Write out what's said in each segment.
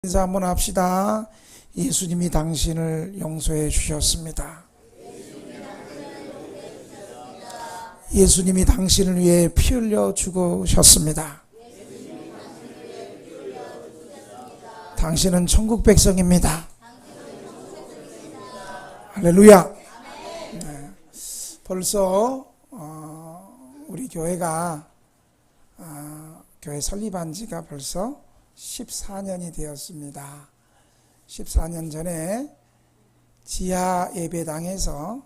인사 한번 합시다. 예수님이 당신을 용서해 주셨습니다. 예수님이 당신을 위해 피 흘려 죽으셨습니다. 당신은 천국 백성입니다. 할렐루야. 네. 벌써 우리 교회가 교회 설립한 지가 벌써 14년이 되었습니다. 14년 전에 지하 예배당에서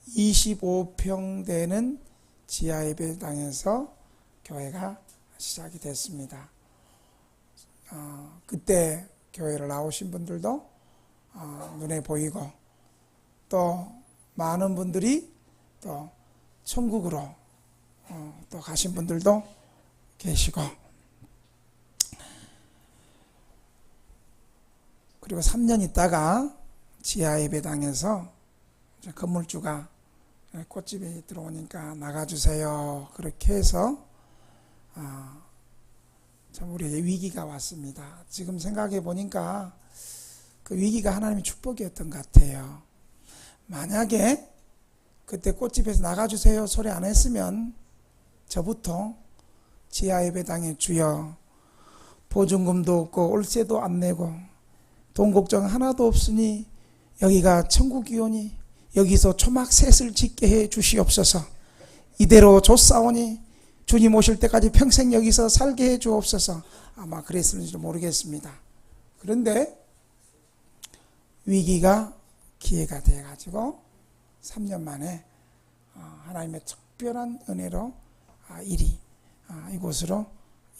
25평 되는 지하 예배당에서 교회가 시작이 됐습니다. 그때 교회를 나오신 분들도 눈에 보이고 또 많은 분들이 또 천국으로 또 가신 분들도 계시고, 그리고 3년 있다가 지하 예배당에서 건물주가 꽃집에 들어오니까 나가주세요. 그렇게 해서 참 우리에게 위기가 왔습니다. 지금 생각해 보니까 그 위기가 하나님의 축복이었던 것 같아요. 만약에 그때 꽃집에서 나가주세요 소리 안 했으면 저부터 지하 예배당에 주여 보증금도 없고 월세도 안 내고 돈 걱정 하나도 없으니 여기가 천국이오니 여기서 초막셋을 짓게 해 주시옵소서. 이대로 줬사오니 주님 오실 때까지 평생 여기서 살게 해 주옵소서. 아마 그랬을지도 모르겠습니다. 그런데 위기가 기회가 돼가지고 3년 만에 하나님의 특별한 은혜로 이곳으로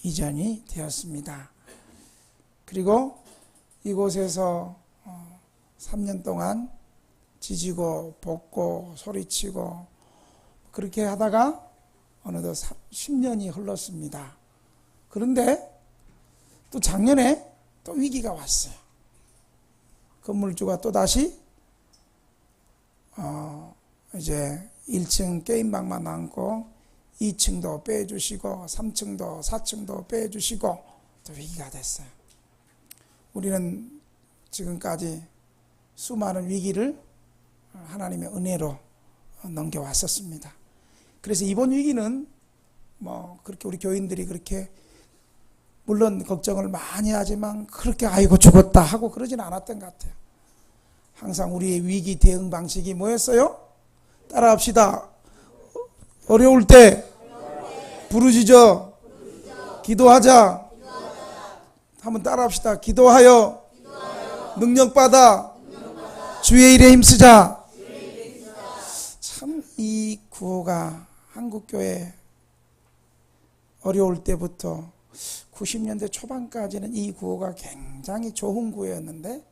이전이 되었습니다. 그리고 이곳에서 3년 동안 지지고 볶고 소리치고 그렇게 하다가 어느덧 10년이 흘렀습니다. 그런데 또 작년에 또 위기가 왔어요. 건물주가 또 다시 이제 1층 게임방만 남고 2층도 빼주시고 3층도 4층도 빼주시고 또 위기가 됐어요. 우리는 지금까지 수많은 위기를 하나님의 은혜로 넘겨왔었습니다. 그래서 이번 위기는 그렇게 우리 교인들이 그렇게 물론 걱정을 많이 하지만 그렇게 아이고 죽었다 하고 그러지는 않았던 것 같아요. 항상 우리의 위기 대응 방식이 뭐였어요? 따라합시다. 어려울 때 부르짖어 기도하자. 한번 따라합시다. 기도하여 능력받아 주의 일에 힘쓰자. 참 이 구호가 한국교회 어려울 때부터 90년대 초반까지는 이 구호가 굉장히 좋은 구호였는데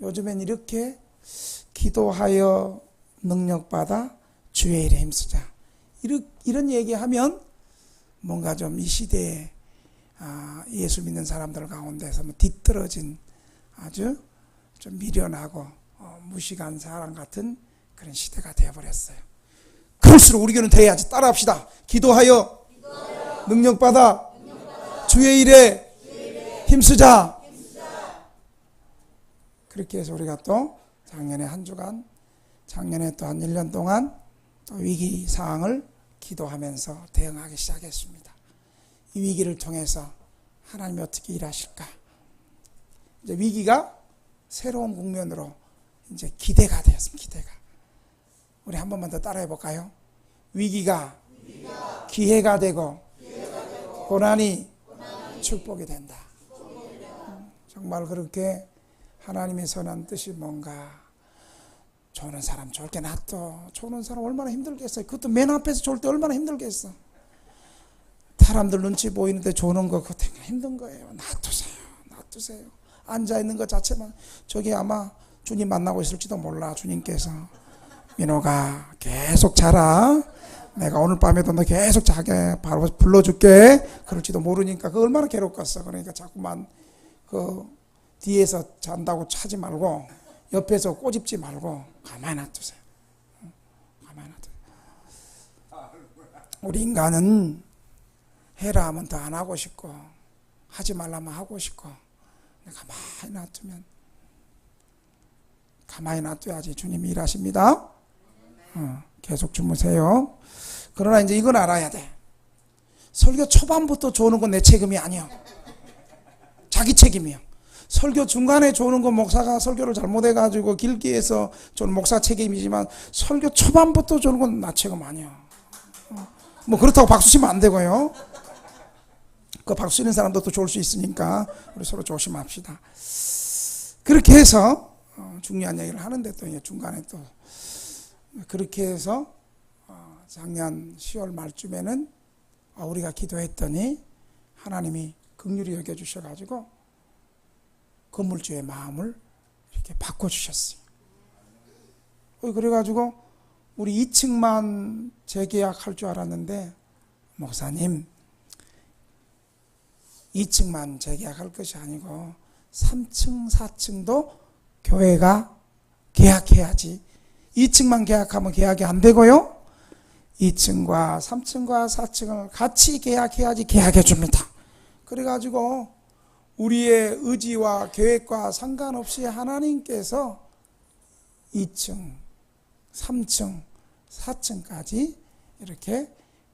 요즘엔 이렇게 기도하여 능력받아 주의 일에 힘쓰자. 이런 얘기하면 뭔가 좀 이 시대에 예수 믿는 사람들 가운데서 뒤떨어진 아주 좀 미련하고 무식한 사람 같은 그런 시대가 되어버렸어요. 그럴수록 우리 교회는 더 해야지. 따라합시다. 기도하여 능력받아 주의 일에 힘쓰자. 그렇게 해서 우리가 또 작년에 한 주간, 작년에 또 한 1년 동안 또 위기 상황을 기도하면서 대응하기 시작했습니다. 이 위기를 통해서 하나님이 어떻게 일하실까? 이제 위기가 새로운 국면으로 이제 기대가 되었습니다. 기대가. 우리 한 번만 더 따라해 볼까요? 위기가 기회가 되고 고난이 축복이 된다. 정말 그렇게 하나님의 선한 뜻이 뭔가 조는 사람 좋게 놔둬. 조는 사람 얼마나 힘들겠어요. 그것도 맨 앞에서 졸 때 얼마나 힘들겠어. 사람들 눈치 보이는데 조는 거 그거 되게 힘든 거예요. 놔두세요. 앉아있는 것 자체만 저기 아마 주님 만나고 있을지도 몰라. 주님께서 민호가 계속 자라. 내가 오늘 밤에도 너 계속 자게 바로 불러줄게. 그럴지도 모르니까 그 얼마나 괴롭겠어. 그러니까 자꾸만 그 뒤에서 잔다고 차지 말고 옆에서 꼬집지 말고 가만히 놔두세요. 가만히 놔두세요. 우리 인간은 해라 하면 더 안 하고 싶고 하지 말라면 하고 싶고 가만히 놔둬야지 주님이 일하십니다. 계속 주무세요. 그러나 이제 이건 알아야 돼. 설교 초반부터 조는 건 내 책임이 아니야. 자기 책임이야. 설교 중간에 조는 건 목사가 설교를 잘못해가지고 길게 해서 조는 목사 책임이지만 설교 초반부터 조는 건 나 책임 아니야. 뭐 그렇다고 박수 치면 안 되고요. 그 박수 치는 사람도 또 좋을 수 있으니까 우리 서로 조심합시다. 그렇게 해서 중요한 얘기를 하는데 또 중간에 또 그렇게 해서 작년 10월 말쯤에는 우리가 기도했더니 하나님이 긍휼히 여겨주셔가지고 건물주의 마음을 이렇게 바꿔주셨어요. 그래가지고 우리 2층만 재계약할 줄 알았는데 목사님 2층만 재계약할 것이 아니고 3층 4층도 교회가 계약해야지. 2층만 계약하면 계약이 안 되고요. 2층과 3층과 4층을 같이 계약해야지 계약해 줍니다. 그래가지고 우리의 의지와 계획과 상관없이 하나님께서 2층, 3층, 4층까지 이렇게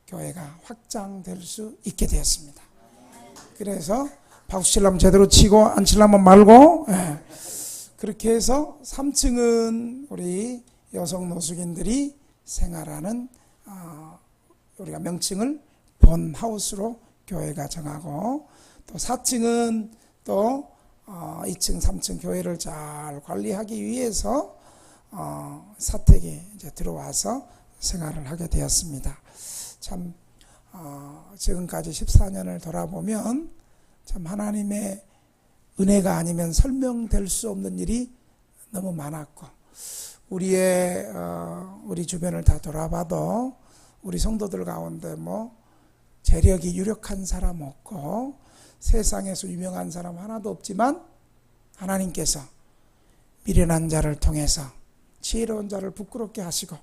교회가 확장될 수 있게 되었습니다. 그래서 박수 치려면 제대로 치고 안 치려면 말고, 그렇게 해서 3층은 우리 여성 노숙인들이 생활하는 우리가 명칭을 본하우스로 교회가 정하고, 또 4층은 또 2층, 3층 교회를 잘 관리하기 위해서 사택이 이제 들어와서 생활을 하게 되었습니다. 참 지금까지 14년을 돌아보면 참 하나님의 은혜가 아니면 설명될 수 없는 일이 너무 많았고, 우리 주변을 다 돌아봐도 우리 성도들 가운데 뭐 재력이 유력한 사람 없고 세상에서 유명한 사람 하나도 없지만 하나님께서 미련한 자를 통해서 지혜로운 자를 부끄럽게 하시고,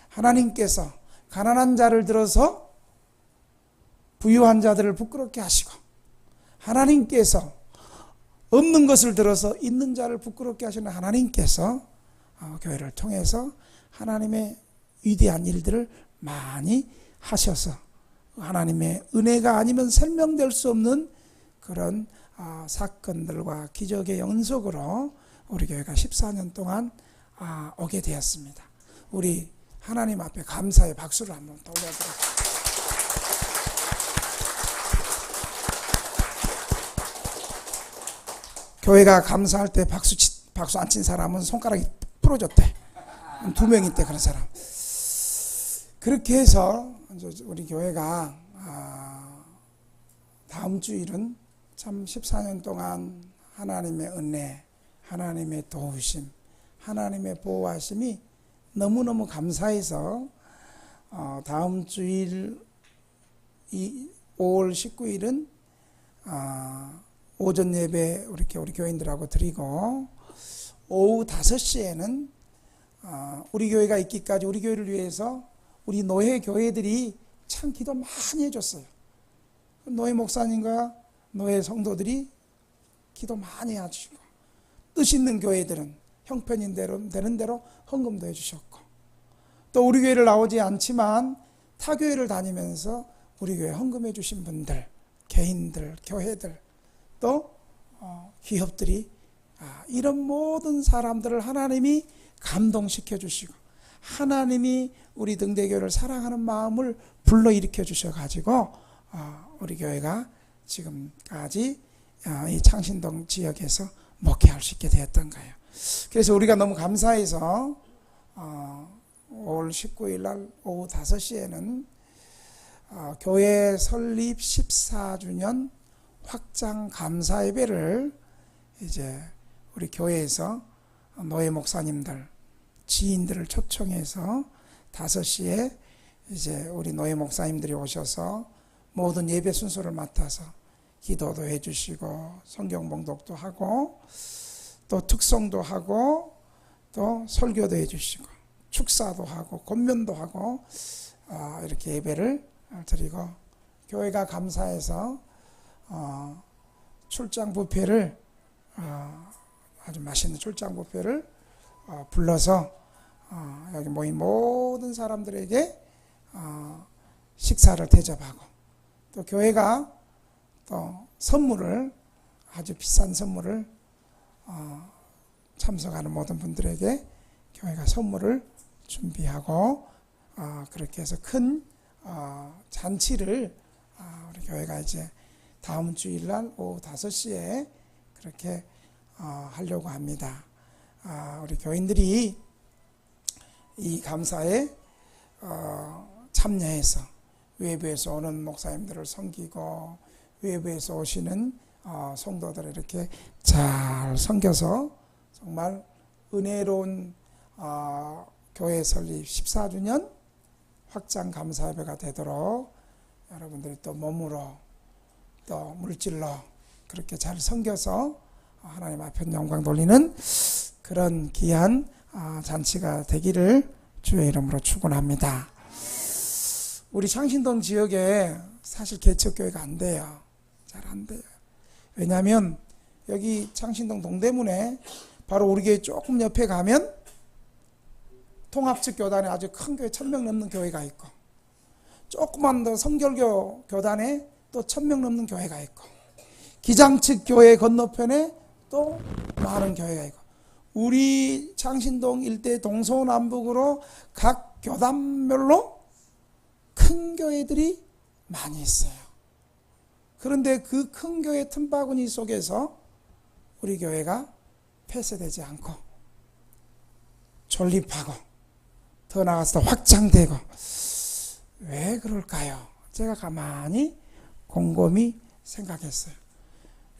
하나님께서 가난한 자를 들어서 부유한 자들을 부끄럽게 하시고, 하나님께서 없는 것을 들어서 있는 자를 부끄럽게 하시는 하나님께서 교회를 통해서 하나님의 위대한 일들을 많이 하셔서 하나님의 은혜가 아니면 설명될 수 없는 그런 사건들과 기적의 연속으로 우리 교회가 14년 동안 오게 되었습니다. 우리 하나님 앞에 감사의 박수를 한번 올려드립니다. 교회가 감사할 때 박수 안 친 사람은 손가락이 부러졌대. 2명 있대, 그런 사람. 그렇게 해서 우리 교회가 다음 주일은 참 14년 동안 하나님의 은혜, 하나님의 도우심, 하나님의 보호하심이 너무너무 감사해서 다음 주일 5월 19일은 오전 예배 우리 교인들하고 드리고, 오후 5시에는 우리 교회가 있기까지 우리 교회를 위해서 우리 노예 교회들이 참 기도 많이 해줬어요. 노예 목사님과 노예 성도들이 기도 많이 해주시고, 뜻 있는 교회들은 형편이 되는 대로 헌금도 해주셨고, 또 우리 교회를 나오지 않지만 타 교회를 다니면서 우리 교회 헌금해 주신 분들, 개인들, 교회들, 또 기업들이 이런 모든 사람들을 하나님이 감동시켜 주시고, 하나님이 우리 등대교회를 사랑하는 마음을 불러일으켜 주셔가지고 우리 교회가 지금까지 이 창신동 지역에서 목회할 수 있게 되었던 거예요. 그래서 우리가 너무 감사해서 5월 19일 날 오후 5시에는 교회 설립 14주년 확장 감사 예배를 이제 우리 교회에서 노예 목사님들, 지인들을 초청해서 5시에 이제 우리 노예 목사님들이 오셔서 모든 예배 순서를 맡아서 기도도 해주시고 성경 봉독도 하고 또 특송도 하고 또 설교도 해주시고 축사도 하고 권면도 하고 이렇게 예배를 드리고, 교회가 감사해서 출장 뷔페를 아주 맛있는 출장 뷔페를 불러서 여기 모인 모든 사람들에게 식사를 대접하고, 또 교회가 또 선물을, 아주 비싼 선물을 참석하는 모든 분들에게 교회가 선물을 준비하고, 그렇게 해서 큰 잔치를 우리 교회가 이제 다음 주일날 오후 5시에 그렇게 하려고 합니다. 우리 교인들이 이 감사에 참여해서 외부에서 오는 목사님들을 섬기고, 외부에서 오시는 성도들을 이렇게 잘 섬겨서 정말 은혜로운 교회 설립 14주년 확장 감사 예배가 되도록 여러분들이 또 몸으로 또 물질로 그렇게 잘 섬겨서 하나님 앞에 영광 돌리는 그런 귀한 잔치가 되기를 주의 이름으로 축원합니다. 우리 창신동 지역에 사실 개척교회가 안 돼요. 잘 안 돼요. 왜냐하면 여기 창신동 동대문에 바로 우리 교회 조금 옆에 가면 통합측 교단에 아주 큰 교회 1000명 넘는 교회가 있고, 조그만 더 성결교 교단에 또 1000명 넘는 교회가 있고, 기장측 교회 건너편에 또 많은 교회가 있고, 우리 창신동 일대 동서남북으로 각 교단별로 큰 교회들이 많이 있어요. 그런데 그 큰 교회 틈바구니 속에서 우리 교회가 폐쇄되지 않고 존립하고 더 나아가서 확장되고, 왜 그럴까요? 제가 가만히 곰곰이 생각했어요.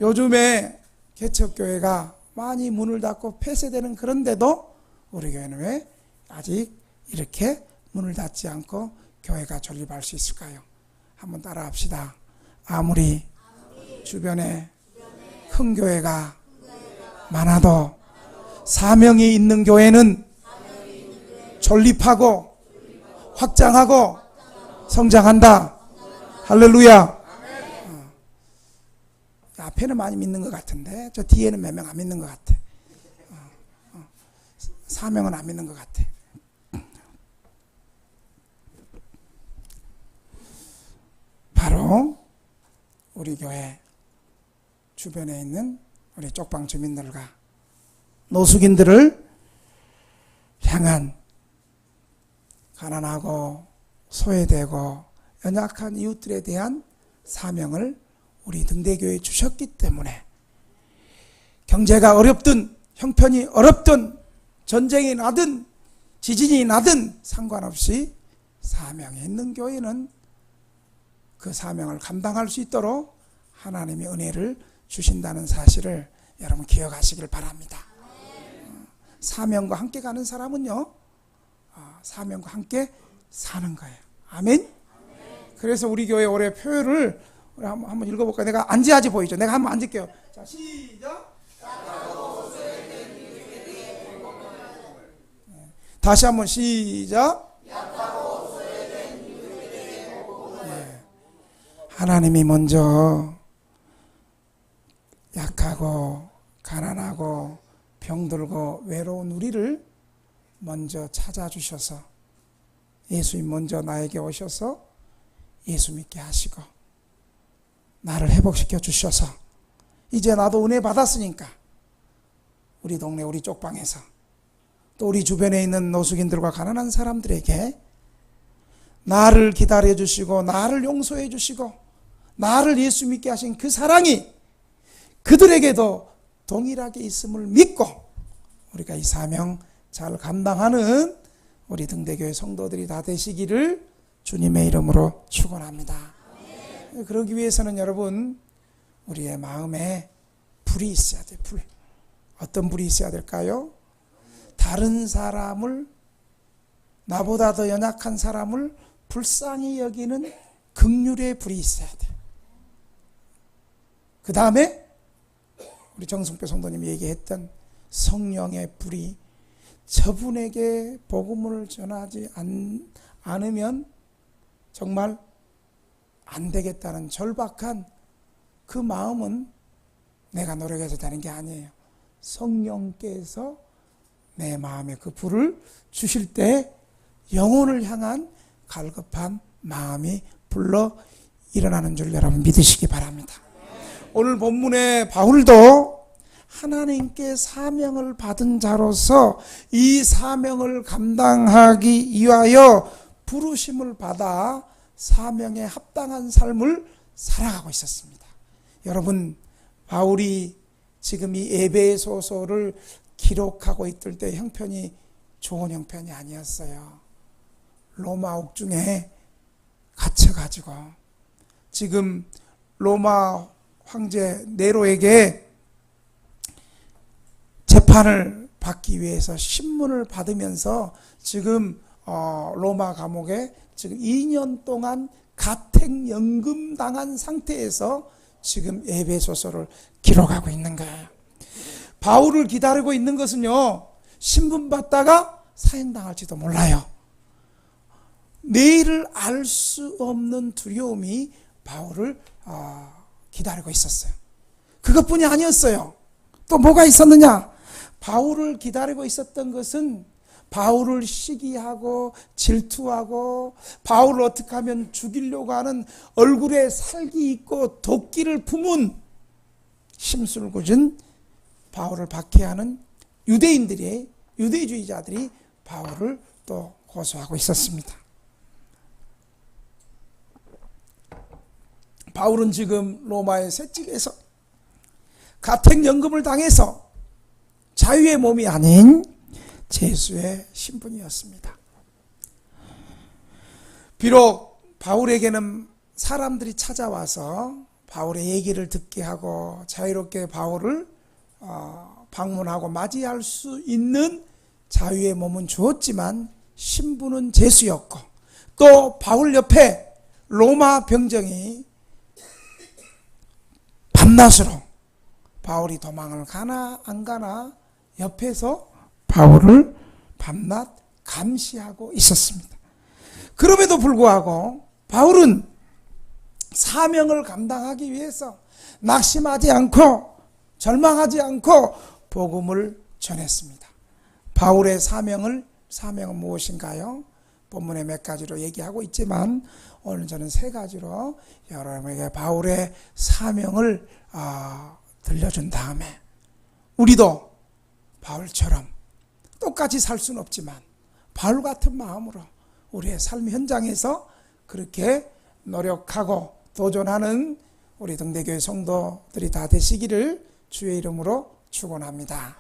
요즘에 개척교회가 많이 문을 닫고 폐쇄되는 그런데도 우리 교회는 왜 아직 이렇게 문을 닫지 않고 교회가 존립할 수 있을까요? 한번 따라 합시다. 아무리 주변에 큰 교회가 많아도 사명이 있는 교회는 존립하고 확장하고 성장한다. 할렐루야. 앞에는 많이 믿는 것 같은데 저 뒤에는 몇 명 안 믿는 것 같아. 사명은 안 믿는 것 같아. 바로 우리 교회 주변에 있는 우리 쪽방 주민들과 노숙인들을 향한 가난하고 소외되고 연약한 이웃들에 대한 사명을 우리 등대교회에 주셨기 때문에, 경제가 어렵든 형편이 어렵든 전쟁이 나든 지진이 나든 상관없이 사명이 있는 교회는 그 사명을 감당할 수 있도록 하나님의 은혜를 주신다는 사실을 여러분 기억하시길 바랍니다. 사명과 함께 가는 사람은요, 사명과 함께 사는 거예요. 아멘. 그래서 우리 교회 올해 표를 한번 읽어볼까요? 내가 안지하지 보이죠? 내가 한번 앉을게요. 자, 시작. 다시 한번 시작. 하나님이 먼저 약하고 가난하고 병들고 외로운 우리를 먼저 찾아주셔서, 예수님 먼저 나에게 오셔서 예수 믿게 하시고 나를 회복시켜 주셔서, 이제 나도 은혜 받았으니까 우리 동네 우리 쪽방에서 또 우리 주변에 있는 노숙인들과 가난한 사람들에게 나를 기다려 주시고 나를 용서해 주시고 나를 예수 믿게 하신 그 사랑이 그들에게도 동일하게 있음을 믿고 우리가 이 사명 잘 감당하는 우리 등대교회 성도들이 다 되시기를 주님의 이름으로 축원합니다. 그러기 위해서는 여러분, 우리의 마음에 불이 있어야 돼요. 불. 어떤 불이 있어야 될까요? 다른 사람을, 나보다 더 연약한 사람을 불쌍히 여기는 긍휼의 불이 있어야 돼요. 그 다음에 우리 정승표 성도님이 얘기했던 성령의 불이, 저분에게 복음을 전하지 않으면 정말 안 되겠다는 절박한 그 마음은 내가 노력해서 되는 게 아니에요. 성령께서 내 마음에 그 불을 주실 때 영혼을 향한 갈급한 마음이 불러 일어나는 줄 여러분 믿으시기 바랍니다. 오늘 본문에 바울도 하나님께 사명을 받은 자로서 이 사명을 감당하기 위하여 부르심을 받아 사명에 합당한 삶을 살아가고 있었습니다. 여러분, 바울이 지금 이 에베소서를 기록하고 있을 때 형편이 좋은 형편이 아니었어요. 로마 옥중에 갇혀가지고 지금 로마 황제 네로에게 재판을 받기 위해서 신문을 받으면서 지금 로마 감옥에 지금 2년 동안 가택연금 당한 상태에서 지금 에베소서를 기록하고 있는 거예요. 바울을 기다리고 있는 것은요, 신분 받다가 사형당할지도 몰라요. 내일을 알 수 없는 두려움이 바울을 기다리고 있었어요. 그것뿐이 아니었어요. 또 뭐가 있었느냐? 바울을 기다리고 있었던 것은 바울을 시기하고 질투하고 바울을 어떻게 하면 죽이려고 하는 얼굴에 살기 있고 도끼를 품은 심술궂은 바울을 박해하는 유대주의자들이 바울을 또 고소하고 있었습니다. 바울은 지금 로마의 채찍에서 가택연금을 당해서 자유의 몸이 아닌 죄수의 신분이었습니다. 비록 바울에게는 사람들이 찾아와서 바울의 얘기를 듣게 하고 자유롭게 바울을 방문하고 맞이할 수 있는 자유의 몸은 주었지만 신분은 죄수였고, 또 바울 옆에 로마 병정이 밤낮으로 바울이 도망을 가나 안 가나 옆에서 바울을 밤낮 감시하고 있었습니다. 그럼에도 불구하고 바울은 사명을 감당하기 위해서 낙심하지 않고 절망하지 않고 복음을 전했습니다. 바울의 사명은 무엇인가요? 본문에 몇 가지로 얘기하고 있지만 오늘 저는 세 가지로 여러분에게 바울의 사명을 들려준 다음에 우리도 바울처럼 똑같이 살 수는 없지만 바울 같은 마음으로 우리의 삶 현장에서 그렇게 노력하고 도전하는 우리 등대교회 성도들이 다 되시기를 주의 이름으로 축원합니다.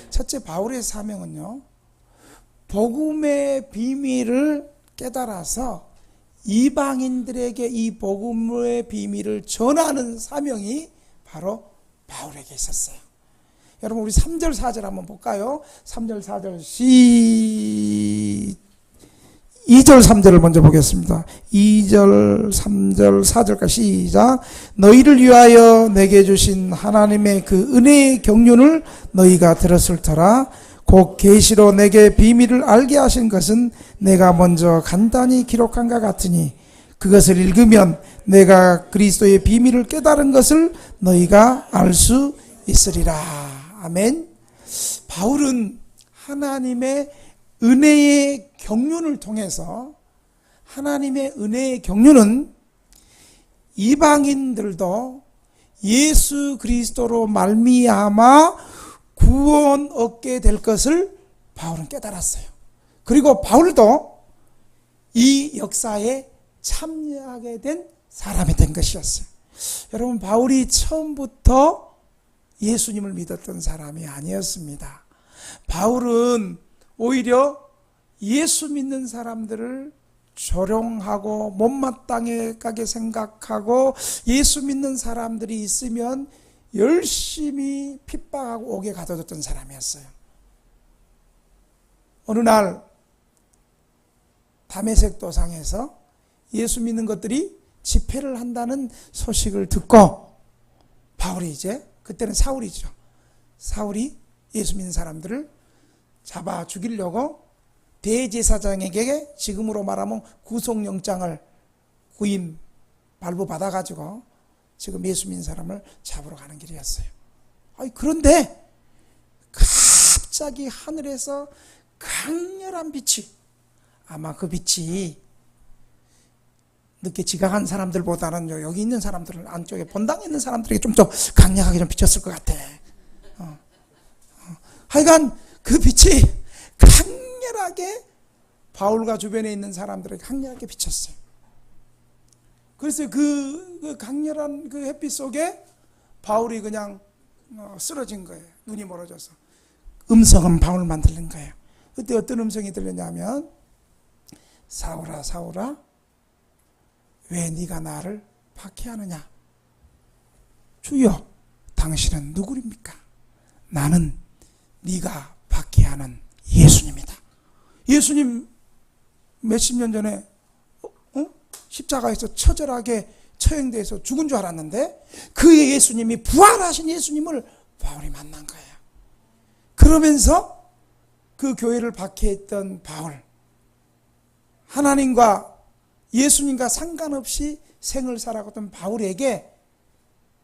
첫째, 바울의 사명은요, 복음의 비밀을 깨달아서 이방인들에게 이 복음의 비밀을 전하는 사명이 바로 바울에게 있었어요. 여러분, 우리 3절 4절 한번 볼까요? 3절 4절 2절 3절을 먼저 보겠습니다. 2절 3절 4절까지 시작. 너희를 위하여 내게 주신 하나님의 그 은혜의 경륜을 너희가 들었을 터라. 곧 계시로 내게 비밀을 알게 하신 것은 내가 먼저 간단히 기록한 것 같으니 그것을 읽으면 내가 그리스도의 비밀을 깨달은 것을 너희가 알 수 있으리라. 아멘. 바울은 하나님의 은혜의 경륜을 통해서, 하나님의 은혜의 경륜은 이방인들도 예수 그리스도로 말미암아 구원 얻게 될 것을 바울은 깨달았어요. 그리고 바울도 이 역사에 참여하게 된 사람이 된 것이었어요. 여러분, 바울이 처음부터 예수님을 믿었던 사람이 아니었습니다. 바울은 오히려 예수 믿는 사람들을 조롱하고 못마땅하게 생각하고 예수 믿는 사람들이 있으면 열심히 핍박하고 옥에 가둬뒀던 사람이었어요. 어느 날 다메섹 도상에서 예수 믿는 것들이 집회를 한다는 소식을 듣고 바울이 이제, 그때는 사울이죠, 사울이 예수 믿는 사람들을 잡아 죽이려고 대제사장에게 지금으로 말하면 구속영장을 구임 발부받아가지고 지금 예수 믿는 사람을 잡으러 가는 길이었어요. 그런데 갑자기 하늘에서 강렬한 빛이, 아마 그 빛이 늦게 지각한 사람들보다는 여기 있는 사람들은, 안쪽에 본당에 있는 사람들에게 좀 더 강력하게 좀 비쳤을 것 같아. 하여간 그 빛이 강렬하게 바울과 주변에 있는 사람들에게 강렬하게 비쳤어요. 그래서 그 강렬한 그 햇빛 속에 바울이 그냥 쓰러진 거예요. 눈이 멀어져서. 음성은 바울만 들린 거예요. 그때 어떤 음성이 들렸냐면, 사울아 사울아 왜 네가 나를 박해하느냐? 주여 당신은 누구입니까? 나는 네가 박해하는 예수님이다. 예수님 몇십 년 전에 십자가에서 처절하게 처형돼서 죽은 줄 알았는데, 그 예수님이, 부활하신 예수님을 바울이 만난 거예요. 그러면서 그 교회를 박해했던 바울, 하나님과 예수님과 상관없이 생을 살아가던 바울에게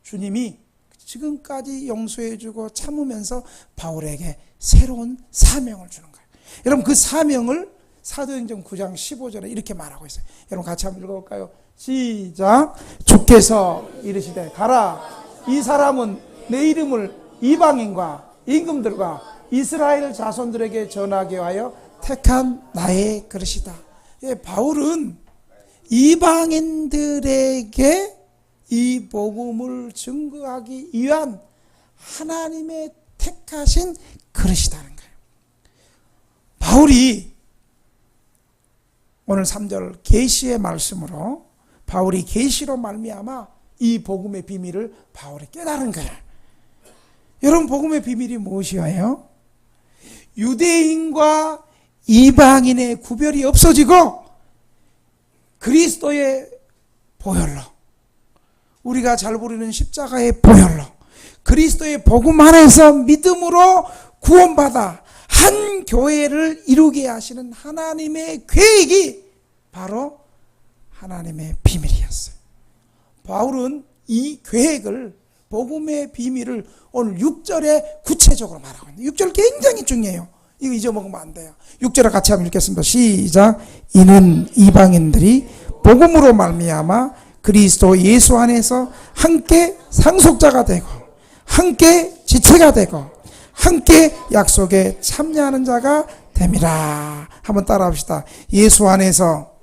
주님이 지금까지 용서해주고 참으면서 바울에게 새로운 사명을 주는 거예요. 여러분, 그 사명을 사도행전 9장 15절에 이렇게 말하고 있어요. 여러분 같이 한번 읽어볼까요? 시작. 주께서 이르시되 가라, 이 사람은 내 이름을 이방인과 임금들과 이스라엘 자손들에게 전하게 하여 택한 나의 그릇이다. 바울은 이방인들에게 이 복음을 증거하기 위한 하나님의 택하신 그릇이라는 거예요. 바울이 오늘 3절 계시의 말씀으로, 바울이 계시로 말미암아 이 복음의 비밀을 바울이 깨달은 거예요. 여러분, 복음의 비밀이 무엇이에요? 유대인과 이방인의 구별이 없어지고 그리스도의 보혈로, 우리가 잘 부르는 십자가의 보혈로, 그리스도의 복음 안에서 믿음으로 구원받아 한 교회를 이루게 하시는 하나님의 계획이 바로 하나님의 비밀이었어요. 바울은 이 계획을, 복음의 비밀을 오늘 6절에 구체적으로 말하고 있는데, 6절 굉장히 중요해요. 이거 잊어먹으면 안 돼요. 6절을 같이 한번 읽겠습니다. 시작. 이는 이방인들이 복음으로 말미암아 그리스도 예수 안에서 함께 상속자가 되고 함께 지체가 되고 함께 약속에 참여하는 자가 됨이라. 한번 따라 합시다. 예수 안에서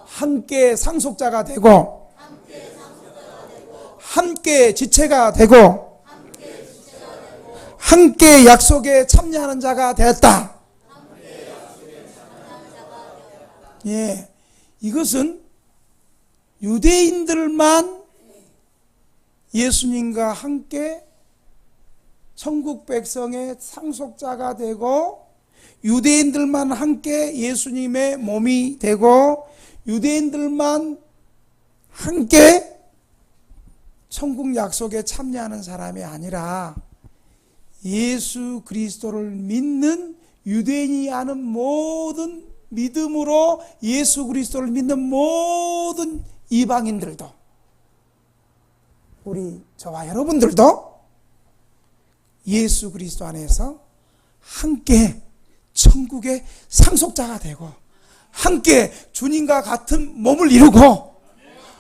함께 상속자가 되고 함께 지체가 되고 함께 약속에 참여하는 자가 되었다. 예, 이것은 유대인들만 예수님과 함께 천국 백성의 상속자가 되고, 유대인들만 함께 예수님의 몸이 되고, 유대인들만 함께 천국 약속에 참여하는 사람이 아니라 예수 그리스도를 믿는, 유대인이 하는 모든 믿음으로 예수 그리스도를 믿는 모든 이방인들도, 우리 저와 여러분들도 예수 그리스도 안에서 함께 천국의 상속자가 되고 함께 주님과 같은 몸을 이루고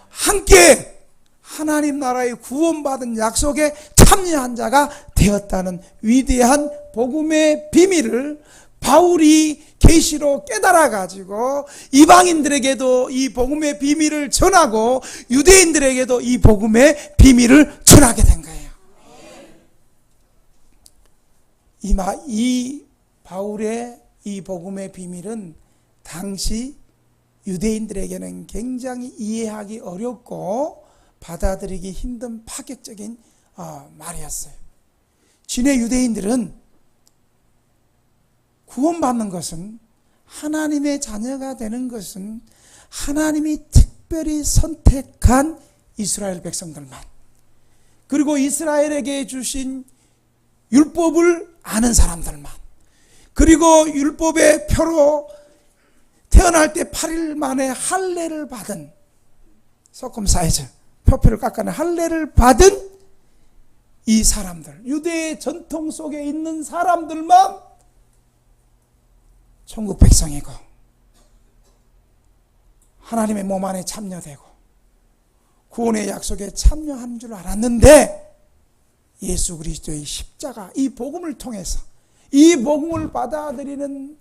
함께 하나님 나라의 구원받은 약속에 참여한 자가 되었다는 위대한 복음의 비밀을 바울이 계시로 깨달아 가지고 이방인들에게도 이 복음의 비밀을 전하고 유대인들에게도 이 복음의 비밀을 전하게 된 거예요. 이 바울의 이 복음의 비밀은 당시 유대인들에게는 굉장히 이해하기 어렵고 받아들이기 힘든 파격적인 말이었어요. 진의 유대인들은 구원받는 것은, 하나님의 자녀가 되는 것은 하나님이 특별히 선택한 이스라엘 백성들만, 그리고 이스라엘에게 주신 율법을 아는 사람들만, 그리고 율법의 표로 태어날 때 8일 만에 할례를 받은 서컴사이즈 표표를 깎아내 할례를 받은 이 사람들, 유대의 전통 속에 있는 사람들만 천국 백성이고 하나님의 몸 안에 참여되고 구원의 약속에 참여한 줄 알았는데, 예수 그리스도의 십자가, 이 복음을 통해서 이 복음을 받아들이는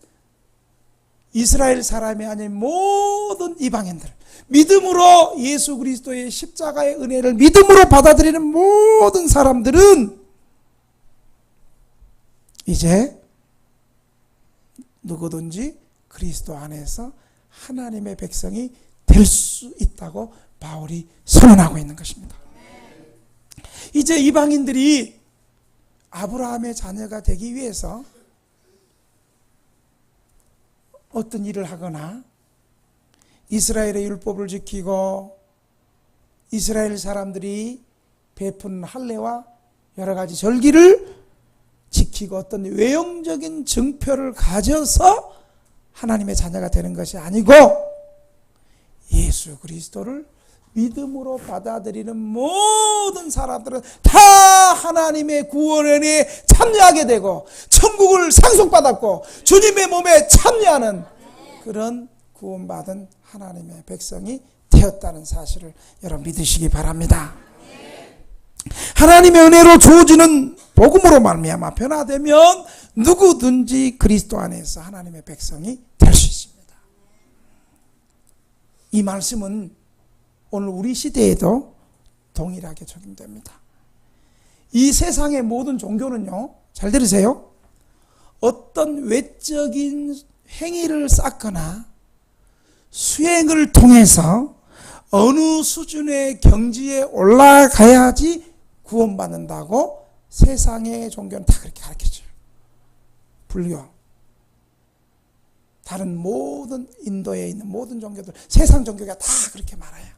이스라엘 사람이 아닌 모든 이방인들, 믿음으로 예수 그리스도의 십자가의 은혜를 믿음으로 받아들이는 모든 사람들은 이제 누구든지 그리스도 안에서 하나님의 백성이 될 수 있다고 바울이 선언하고 있는 것입니다. 이제 이방인들이 아브라함의 자녀가 되기 위해서 어떤 일을 하거나 이스라엘의 율법을 지키고 이스라엘 사람들이 베푼 할례와 여러 가지 절기를 지키고 어떤 외형적인 증표를 가져서 하나님의 자녀가 되는 것이 아니고, 예수 그리스도를 믿음으로 받아들이는 모든 사람들은 다 하나님의 구원에 참여하게 되고 천국을 상속받았고 주님의 몸에 참여하는 그런 구원받은 하나님의 백성이 되었다는 사실을 여러분 믿으시기 바랍니다. 하나님의 은혜로 주어지는 복음으로 말미암아 변화되면 누구든지 그리스도 안에서 하나님의 백성이 될 수 있습니다. 이 말씀은 오늘 우리 시대에도 동일하게 적용됩니다. 이 세상의 모든 종교는요, 잘 들으세요, 어떤 외적인 행위를 쌓거나 수행을 통해서 어느 수준의 경지에 올라가야지 구원받는다고 세상의 종교는 다 그렇게 가르쳐줘요. 불교, 다른 모든 인도에 있는 모든 종교들, 세상 종교가 다 그렇게 말해요.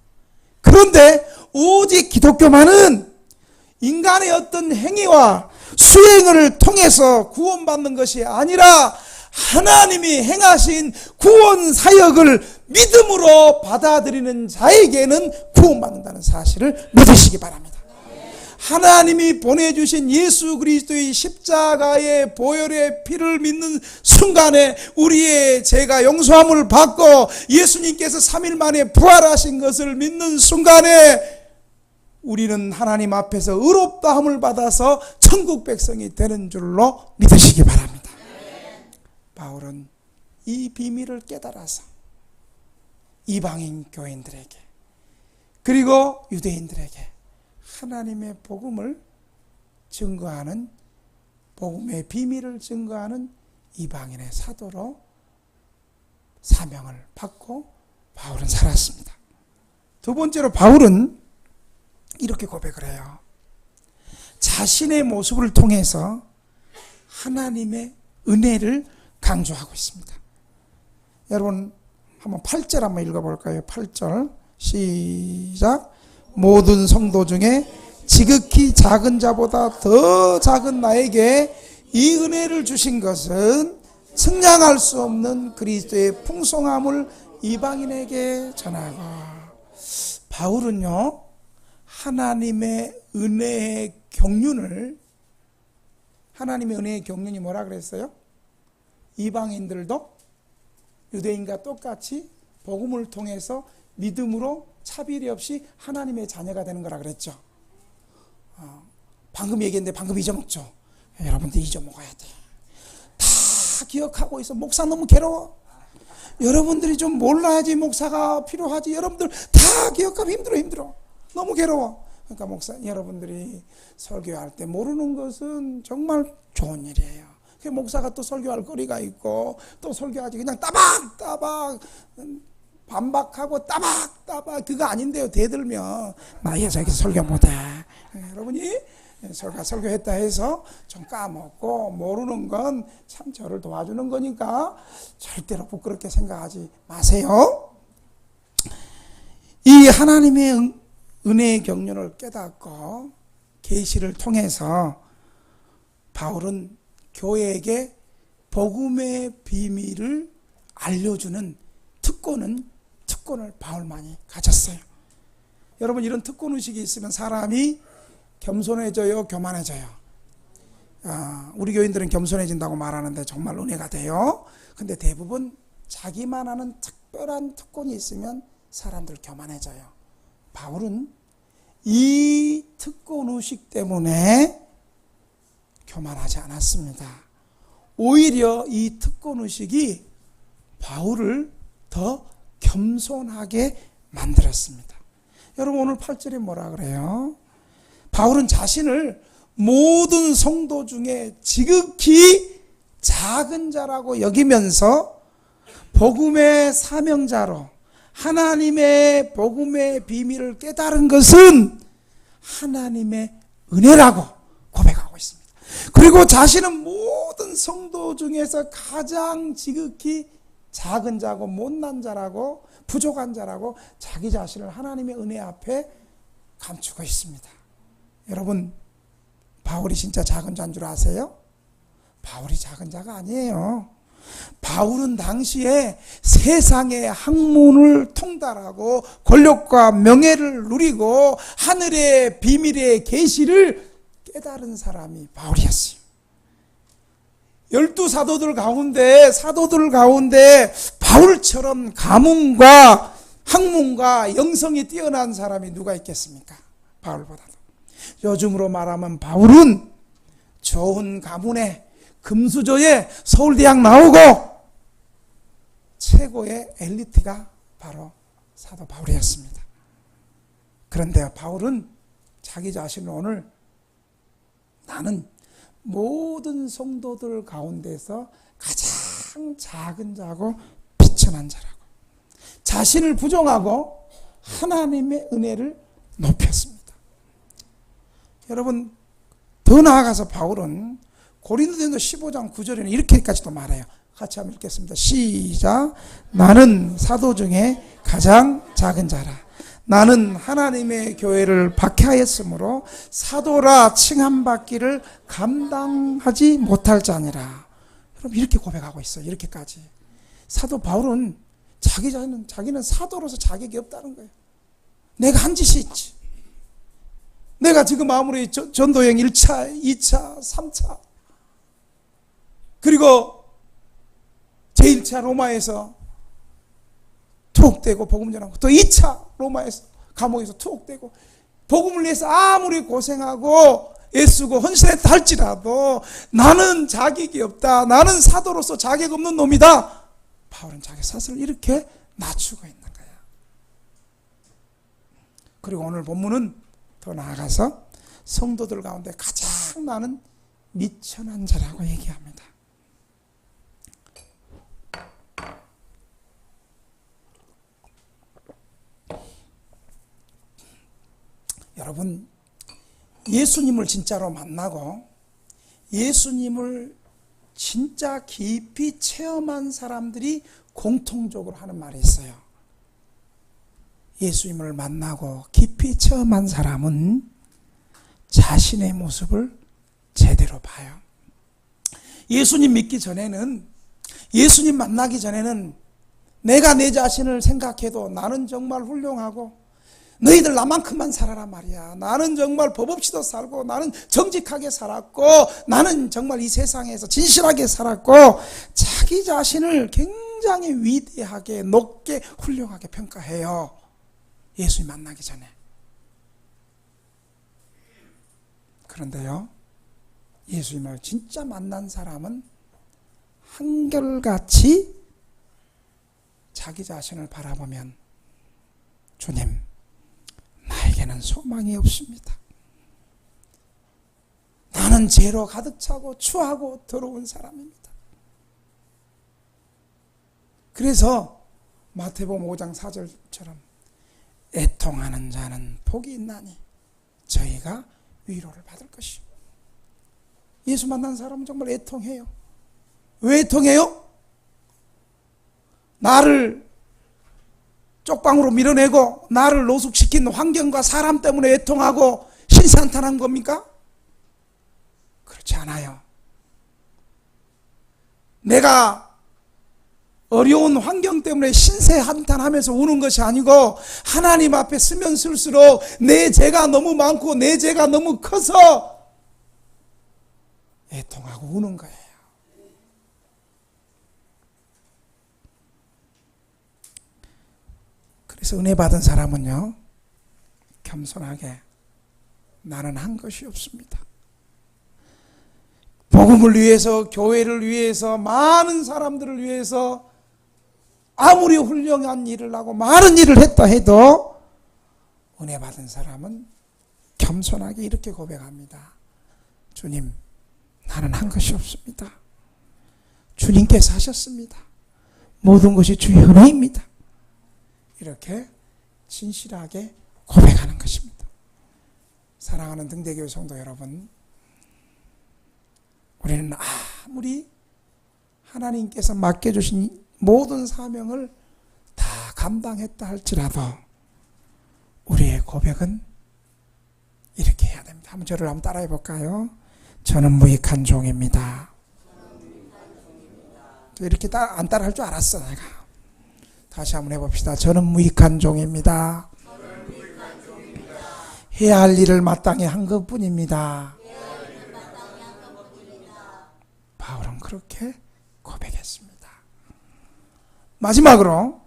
그런데 오직 기독교만은 인간의 어떤 행위와 수행을 통해서 구원받는 것이 아니라 하나님이 행하신 구원 사역을 믿음으로 받아들이는 자에게는 구원받는다는 사실을 믿으시기 바랍니다. 하나님이 보내주신 예수 그리스도의 십자가의 보혈의 피를 믿는 순간에 우리의 죄가 용서함을 받고 예수님께서 3일 만에 부활하신 것을 믿는 순간에 우리는 하나님 앞에서 의롭다함을 받아서 천국 백성이 되는 줄로 믿으시기 바랍니다. 바울은 이 비밀을 깨달아서 이방인 교인들에게 그리고 유대인들에게 하나님의 복음을 증거하는, 복음의 비밀을 증거하는 이방인의 사도로 사명을 받고 바울은 살았습니다. 두 번째로 바울은 이렇게 고백을 해요. 자신의 모습을 통해서 하나님의 은혜를 강조하고 있습니다. 여러분 한번 8절 한번 읽어볼까요? 8절 시작. 모든 성도 중에 지극히 작은 자보다 더 작은 나에게 이 은혜를 주신 것은 측량할 수 없는 그리스도의 풍성함을 이방인에게 전하고. 바울은요, 하나님의 은혜의 경륜을, 하나님의 은혜의 경륜이 뭐라 그랬어요? 이방인들도 유대인과 똑같이 복음을 통해서 믿음으로 차별이 없이 하나님의 자녀가 되는 거라 그랬죠. 방금 얘기했는데 방금 잊어먹죠. 여러분들 잊어먹어야 돼. 다 기억하고 있어. 목사 너무 괴로워. 여러분들이 좀 몰라야지 목사가 필요하지. 여러분들 다 기억하면 힘들어. 너무 괴로워. 그러니까 목사 여러분들이 설교할 때 모르는 것은 정말 좋은 일이에요. 목사가 또 설교할 거리가 있고 또 설교하지 그냥 따박따박 반박하고 따박따박 그거 아닌데요. 대들면 나 여기서 설교 못해. 여러분이 설교했다 해서 좀 까먹고 모르는 건 참 저를 도와주는 거니까 절대로 부끄럽게 생각하지 마세요. 이 하나님의 은혜의 경륜을 깨닫고 계시를 통해서 바울은 교회에게 복음의 비밀을 알려주는 특권을 바울만이 가졌어요. 여러분, 이런 특권의식이 있으면 사람이 겸손해져요, 교만해져요? 우리 교인들은 겸손해진다고 말하는데 정말 은혜가 돼요. 근데 대부분 자기만 아는 특별한 특권이 있으면 사람들 교만해져요. 바울은 이 특권의식 때문에 교만하지 않았습니다. 오히려 이 특권의식이 바울을 더 겸손하게 만들었습니다. 여러분, 오늘 8절에 뭐라 그래요? 바울은 자신을 모든 성도 중에 지극히 작은 자라고 여기면서 복음의 사명자로 하나님의 복음의 비밀을 깨달은 것은 하나님의 은혜라고 고백하고 있습니다. 그리고 자신은 모든 성도 중에서 가장 지극히 작은 자고 못난 자라고 부족한 자라고 자기 자신을 하나님의 은혜 앞에 감추고 있습니다. 여러분, 바울이 진짜 작은 자인 줄 아세요? 바울이 작은 자가 아니에요. 바울은 당시에 세상의 학문을 통달하고 권력과 명예를 누리고 하늘의 비밀의 계시를 깨달은 사람이 바울이었어요. 12사도들 가운데 바울처럼 가문과 학문과 영성이 뛰어난 사람이 누가 있겠습니까? 바울보다도. 요즘으로 말하면 바울은 좋은 가문에 금수저에 서울대학 나오고 최고의 엘리트가 바로 사도 바울이었습니다. 그런데 바울은 자기 자신을 오늘 나는 모든 성도들 가운데서 가장 작은 자고 비천한 자라고 자신을 부정하고 하나님의 은혜를 높였습니다. 여러분, 더 나아가서 바울은 고린도전서 15장 9절에는 이렇게까지도 말해요. 같이 한번 읽겠습니다. 시작. 나는 사도 중에 가장 작은 자라. 나는 하나님의 교회를 박해하였으므로 사도라 칭함받기를 감당하지 못할 자니라. 여러분, 이렇게 고백하고 있어요. 이렇게까지. 사도 바울은 자기는 사도로서 자격이 없다는 거예요. 내가 한 짓이 있지. 내가 지금 아무리 전도여행 1차, 2차, 3차 그리고 제1차 로마에서 투옥되고 복음 전하고 또 2차 로마에서 감옥에서 투옥되고 복음을 위해서 아무리 고생하고 애쓰고 헌신했다 할지라도 나는 자격이 없다. 나는 사도로서 자격 없는 놈이다. 바울은 자기 스스로를 이렇게 낮추고 있는 거야. 그리고 오늘 본문은 더 나아가서 성도들 가운데 가장 나는 미천한 자라고 얘기합니다. 여러분, 예수님을 진짜로 만나고 예수님을 진짜 깊이 체험한 사람들이 공통적으로 하는 말이 있어요. 예수님을 만나고 깊이 체험한 사람은 자신의 모습을 제대로 봐요. 예수님 믿기 전에는, 예수님 만나기 전에는 내가 내 자신을 생각해도 나는 정말 훌륭하고 너희들 나만큼만 살아라 말이야. 나는 정말 법 없이도 살고 나는 정직하게 살았고 나는 정말 이 세상에서 진실하게 살았고 자기 자신을 굉장히 위대하게 높게 훌륭하게 평가해요. 예수님 만나기 전에. 그런데요, 예수님을 진짜 만난 사람은 한결같이 자기 자신을 바라보면 주님, 나에게는 소망이 없습니다. 나는 죄로 가득 차고 추하고 더러운 사람입니다. 그래서 마태복음 5장 4절처럼 애통하는 자는 복이 있나니 저희가 위로를 받을 것이요. 예수 만난 사람은 정말 애통해요. 왜 애통해요? 나를 쪽방으로 밀어내고 나를 노숙시킨 환경과 사람 때문에 애통하고 신세한탄한 겁니까? 그렇지 않아요. 내가 어려운 환경 때문에 신세 한탄하면서 우는 것이 아니고 하나님 앞에 쓰면 쓸수록 내 죄가 너무 많고 내 죄가 너무 커서 애통하고 우는 거예요. 그래서 은혜 받은 사람은요, 겸손하게 나는 한 것이 없습니다. 복음을 위해서, 교회를 위해서, 많은 사람들을 위해서 아무리 훌륭한 일을 하고 많은 일을 했다 해도 은혜 받은 사람은 겸손하게 이렇게 고백합니다. 주님, 나는 한 것이 없습니다. 주님께서 하셨습니다. 모든 것이 주의 은혜입니다. 이렇게 진실하게 고백하는 것입니다. 사랑하는 등대교회 성도 여러분, 우리는 아무리 하나님께서 맡겨주신 모든 사명을 다 감당했다 할지라도 우리의 고백은 이렇게 해야 됩니다. 한번 저를 한번 따라해 볼까요? 저는 무익한 종입니다. 이렇게 안 따라 할 줄 알았어 내가. 다시 한번 해봅시다. 저는 무익한 종입니다. 해야 할 일을 마땅히 한 것뿐입니다. 바울은 그렇게 고백했습니다. 마지막으로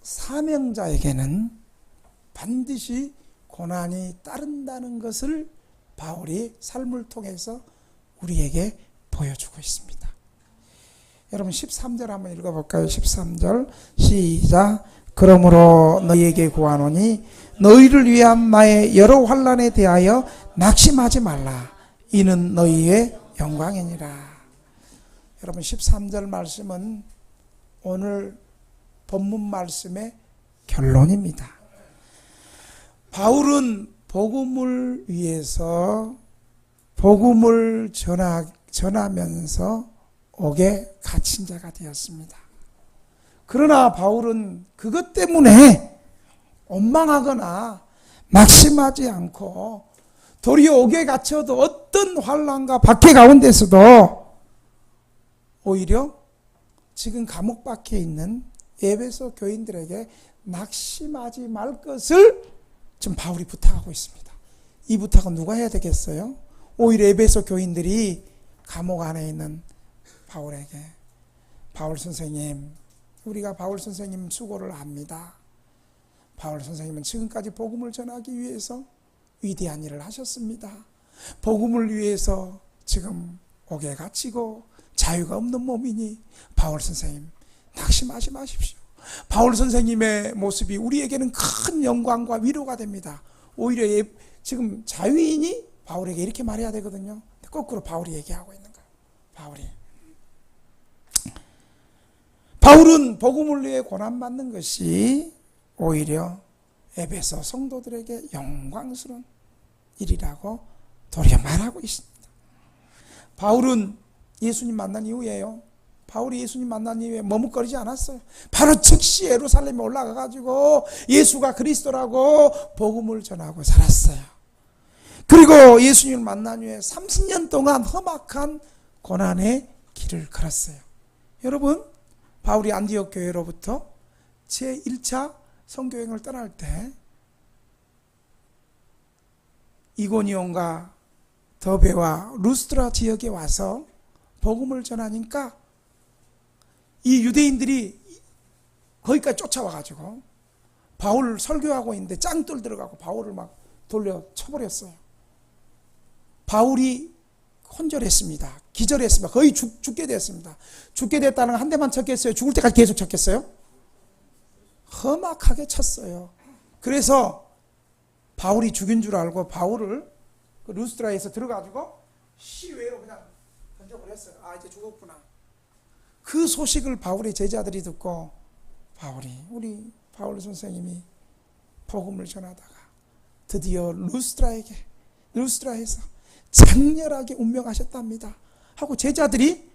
사명자에게는 반드시 고난이 따른다는 것을 바울이 삶을 통해서 우리에게 보여주고 있습니다. 여러분 13절 한번 읽어볼까요? 13절 시작. 그러므로 너희에게 구하노니 너희를 위한 나의 여러 환난에 대하여 낙심하지 말라. 이는 너희의 영광이니라. 여러분 13절 말씀은 오늘 본문 말씀의 결론입니다. 바울은 복음을 위해서 복음을 전하면서 옥에 갇힌 자가 되었습니다. 그러나 바울은 그것 때문에 원망하거나 낙심하지 않고 도리어 옥에 갇혀도 어떤 환난과 박해 가운데서도 오히려 지금 감옥 밖에 있는 에베소 교인들에게 낙심하지 말 것을 지금 바울이 부탁하고 있습니다. 이 부탁은 누가 해야 되겠어요? 오히려 에베소 교인들이 감옥 안에 있는 바울에게, 바울 선생님, 우리가 바울 선생님 수고를 압니다. 바울 선생님은 지금까지 복음을 전하기 위해서 위대한 일을 하셨습니다. 복음을 위해서 지금 옥에 갇히고 자유가 없는 몸이니 바울 선생님 낙심하지 마십시오. 바울 선생님의 모습이 우리에게는 큰 영광과 위로가 됩니다. 오히려 지금 자유인이 바울에게 이렇게 말해야 되거든요. 거꾸로 바울이 얘기하고 있는 거예요. 바울은 복음을 위해 고난받는 것이 오히려 에베소 성도들에게 영광스러운 일이라고 도리어 말하고 있습니다. 바울은 예수님 만난 이후에요. 바울이 예수님 만난 이후에 머뭇거리지 않았어요. 바로 즉시 예루살렘에 올라가가지고 예수가 그리스도라고 복음을 전하고 살았어요. 그리고 예수님을 만난 후에 30년 동안 험악한 고난의 길을 걸었어요. 여러분, 바울이 안디옥 교회로부터 제1차 선교행을 떠날 때 이고니온과 더베와 루스트라 지역에 와서 복음을 전하니까 이 유대인들이 거기까지 쫓아와가지고 바울을 설교하고 있는데 짱돌 들어가고 바울을 막 돌려 쳐버렸어요. 바울이 혼절했습니다. 기절했습니다. 거의 죽게 됐습니다. 죽게 됐다는 건 한 대만 쳤겠어요? 죽을 때까지 계속 쳤겠어요? 험악하게 쳤어요. 그래서 바울이 죽인 줄 알고 바울을 그 루스트라에서 들어가지고 시외로 그냥 던져버렸어요. 아, 이제 죽었구나. 그 소식을 바울의 제자들이 듣고 우리 바울 선생님이 복음을 전하다가 드디어 루스트라에서 장렬하게 운명하셨답니다 하고 제자들이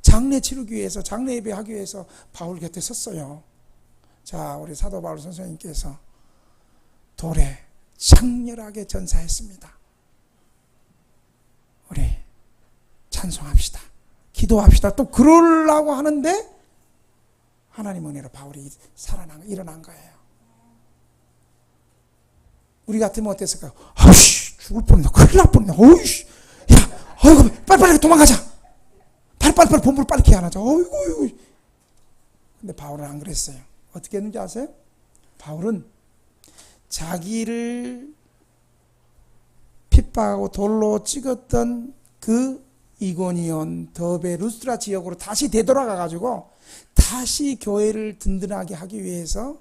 장례 치르기 위해서, 장례 예배하기 위해서 바울 곁에 섰어요. 자, 우리 사도 바울 선생님께서 돌에 장렬하게 전사했습니다. 우리 찬송합시다. 기도합시다. 또 그러려고 하는데 하나님 은혜로 바울이 일어난 거예요. 우리 같으면 어땠을까요? 아우씨, 죽을 뻔했네. 큰일 날 뻔했네. 어이씨, 야, 어이구, 빨리빨리 도망가자. 빨리 본부를 빨리 기한하자. 어이구. 근데 바울은 안 그랬어요. 어떻게 했는지 아세요? 바울은 자기를 핍박하고 돌로 찍었던 그 이고니온, 더베, 루스트라 지역으로 다시 되돌아가 가지고 다시 교회를 든든하게 하기 위해서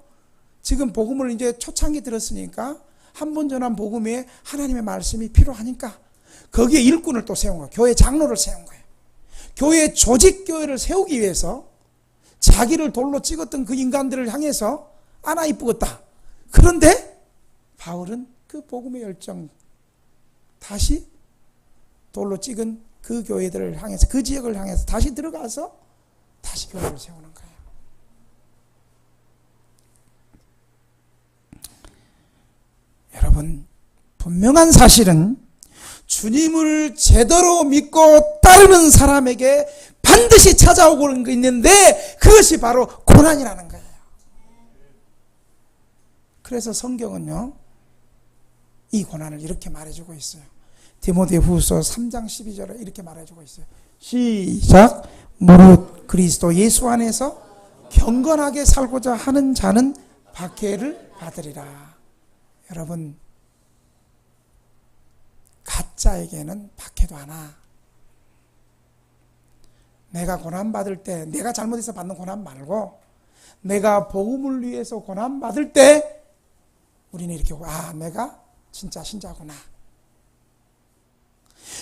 지금 복음을 이제 초창기 들었으니까 한 번 전한 복음에 하나님의 말씀이 필요하니까 거기에 일꾼을 또 세운 거예요. 교회 장로를 세운 거예요. 교회 조직 교회를 세우기 위해서 자기를 돌로 찍었던 그 인간들을 향해서 아나 이쁘겠다. 그런데 바울은 그 복음의 열정, 다시 돌로 찍은 그 교회들을 향해서, 그 지역을 향해서 다시 들어가서 다시 교회를 세우는 거예요. 여러분, 분명한 사실은 주님을 제대로 믿고 따르는 사람에게 반드시 찾아오고 있는데 그것이 바로 고난이라는 거예요. 그래서 성경은요, 이 고난을 이렇게 말해주고 있어요. 디모데후서 3장 12절에 이렇게 말해주고 있어요. 시작. 무릇 그리스도 예수 안에서 경건하게 살고자 하는 자는 박해를 받으리라. 여러분, 가짜에게는 박해도 하나. 내가 고난받을 때, 내가 잘못해서 받는 고난 말고 내가 복음을 위해서 고난받을 때 우리는 이렇게, 내가 진짜 신자구나.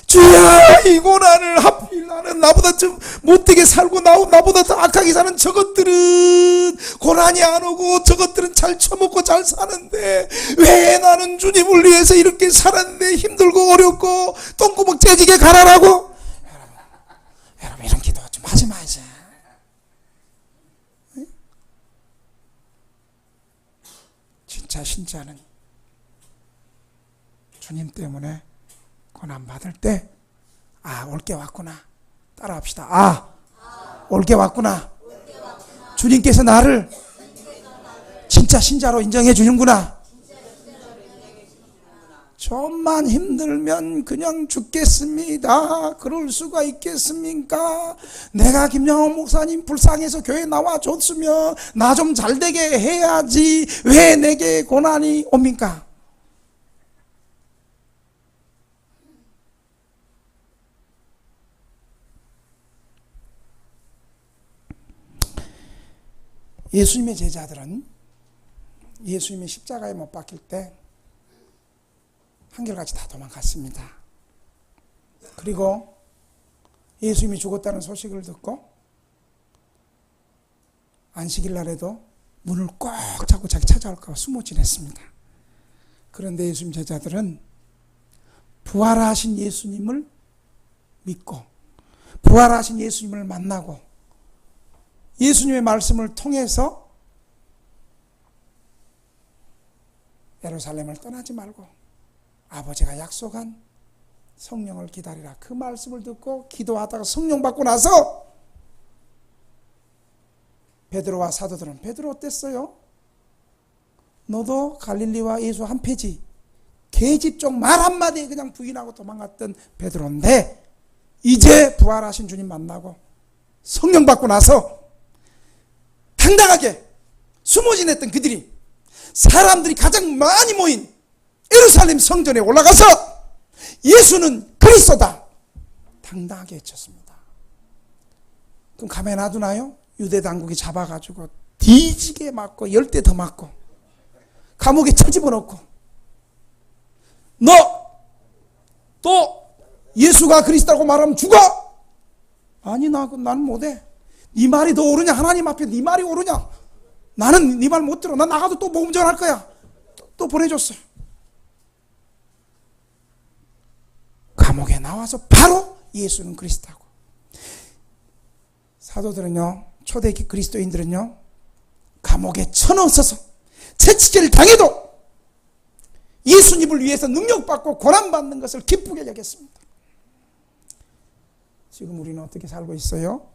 주야, 이 고난을 하필 나는 나보다 좀 못되게 살고 나보다 더 악하게 사는 저것들은 고난이 안 오고 저것들은 잘 처먹고 잘 사는데 왜 나는 주님을 위해서 이렇게 살았는데 힘들고 어렵고 똥구멍 째지게 가라라고. 여러분 이런 기도 좀 하지 마이지. 진짜 신자는 주님 때문에 고난 받을 때, 올 게 왔구나. 따라합시다. 올 게 왔구나. 주님께서 나를 진짜 신자로 인정해 주는구나. 좀만 힘들면 그냥 죽겠습니다. 그럴 수가 있겠습니까? 내가 김영호 목사님 불쌍해서 교회 나와줬으면 나 좀 잘되게 해야지. 왜 내게 고난이 옵니까? 예수님의 제자들은 예수님이 십자가에 못 박힐 때 한결같이 다 도망갔습니다. 그리고 예수님이 죽었다는 소식을 듣고 안식일 날에도 문을 꼭 잡고 자기 찾아올까 봐 숨어 지냈습니다. 그런데 예수님 제자들은 부활하신 예수님을 믿고 부활하신 예수님을 만나고 예수님의 말씀을 통해서 예루살렘을 떠나지 말고 아버지가 약속한 성령을 기다리라. 그 말씀을 듣고 기도하다가 성령 받고 나서 베드로와 사도들은, 베드로 어땠어요? 너도 갈릴리와 예수 한 패지. 계집종 말 한마디에 그냥 부인하고 도망갔던 베드로인데 이제 부활하신 주님 만나고 성령 받고 나서 당당하게 숨어 지냈던 그들이 사람들이 가장 많이 모인 예루살렘 성전에 올라가서 예수는 그리스도다 당당하게 외쳤습니다. 그럼 가만히 놔두나요? 유대 당국이 잡아가지고 뒤지게 맞고 10대 더 맞고 감옥에 쳐집어넣고 너 또 예수가 그리스도라고 말하면 죽어? 아니 난 못해. 네 말이 더 옳으냐? 하나님 앞에 네 말이 옳으냐? 나는 네 말 못 들어. 나 나가도 또 복음 전할 거야. 또 보내줬어요. 감옥에 나와서 바로 예수는 그리스도고, 사도들은요, 초대 그리스도인들은요, 감옥에 쳐넣어서 채찍질 당해도 예수님을 위해서 능력받고 고난받는 것을 기쁘게 여겼습니다. 지금 우리는 어떻게 살고 있어요?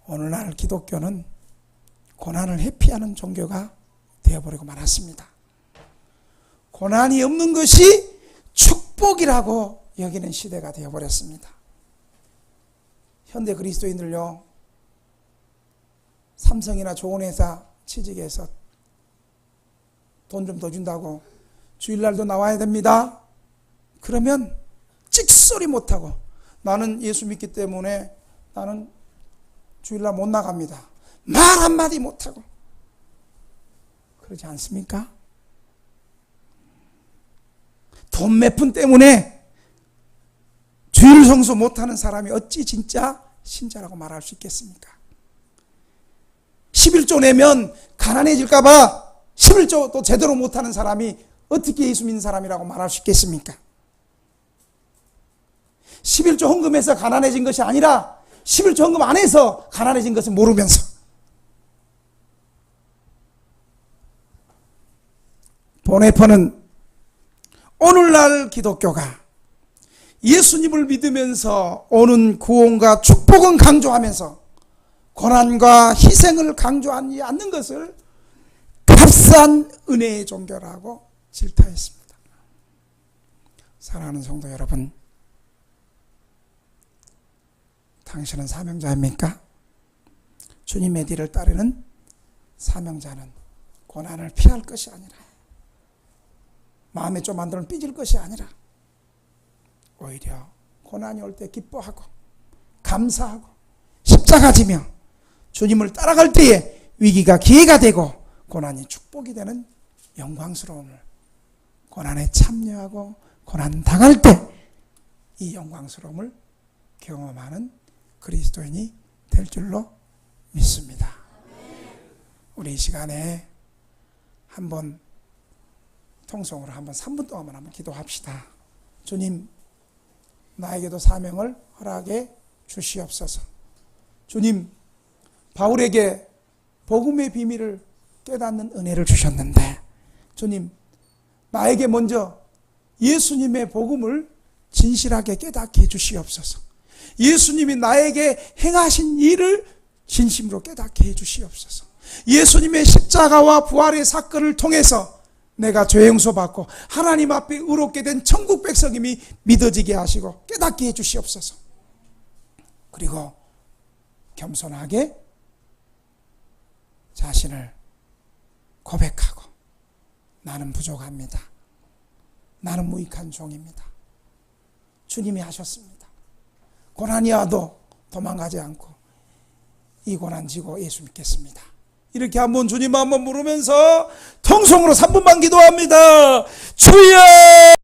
오늘날 기독교는 고난을 회피하는 종교가 되어버리고 말았습니다. 고난이 없는 것이 축복이라고 여기는 시대가 되어버렸습니다. 현대 그리스도인들요, 삼성이나 좋은 회사 취직해서 돈 좀 더 준다고 주일날도 나와야 됩니다. 그러면 찍소리 못하고 나는 예수 믿기 때문에 나는 주일날 못 나갑니다. 말 한마디 못하고 그러지 않습니까? 돈 몇 푼 때문에 주일 성수 못하는 사람이 어찌 진짜 신자라고 말할 수 있겠습니까? 11조 내면 가난해질까봐 11조 또 제대로 못하는 사람이 어떻게 예수 믿는 사람이라고 말할 수 있겠습니까? 11조 헌금해서 가난해진 것이 아니라 11조 헌금 안 해서 가난해진 것을 모르면서 보네퍼는 오늘날 기독교가 예수님을 믿으면서 오는 구원과 축복은 강조하면서 고난과 희생을 강조하지 않는 것을 값싼 은혜의 종교라고 질타했습니다. 사랑하는 성도 여러분, 당신은 사명자입니까? 주님의 뒤를 따르는 사명자는 고난을 피할 것이 아니라 마음에 좀 안 들면 삐질 것이 아니라 오히려 고난이 올 때 기뻐하고 감사하고 십자가 지며 주님을 따라갈 때에 위기가 기회가 되고 고난이 축복이 되는 영광스러움을 고난에 참여하고 고난 당할 때 이 영광스러움을 경험하는 그리스도인이 될 줄로 믿습니다. 우리 이 시간에 한번 통성으로 한번 3분 동안만 한번 기도합시다. 주님, 나에게도 사명을 허락해 주시옵소서. 주님, 바울에게 복음의 비밀을 깨닫는 은혜를 주셨는데 주님, 나에게 먼저 예수님의 복음을 진실하게 깨닫게 해주시옵소서. 예수님이 나에게 행하신 일을 진심으로 깨닫게 해주시옵소서. 예수님의 십자가와 부활의 사건을 통해서 내가 죄 용서받고 하나님 앞에 의롭게 된 천국 백성임이 믿어지게 하시고 깨닫게 해주시옵소서. 그리고 겸손하게 자신을 고백하고 나는 부족합니다. 나는 무익한 종입니다. 주님이 하셨습니다. 고난이 와도 도망가지 않고 이 고난 지고 예수 믿겠습니다. 이렇게 한번 주님 한번 부르면서 통성으로 3분만 기도합니다. 주여!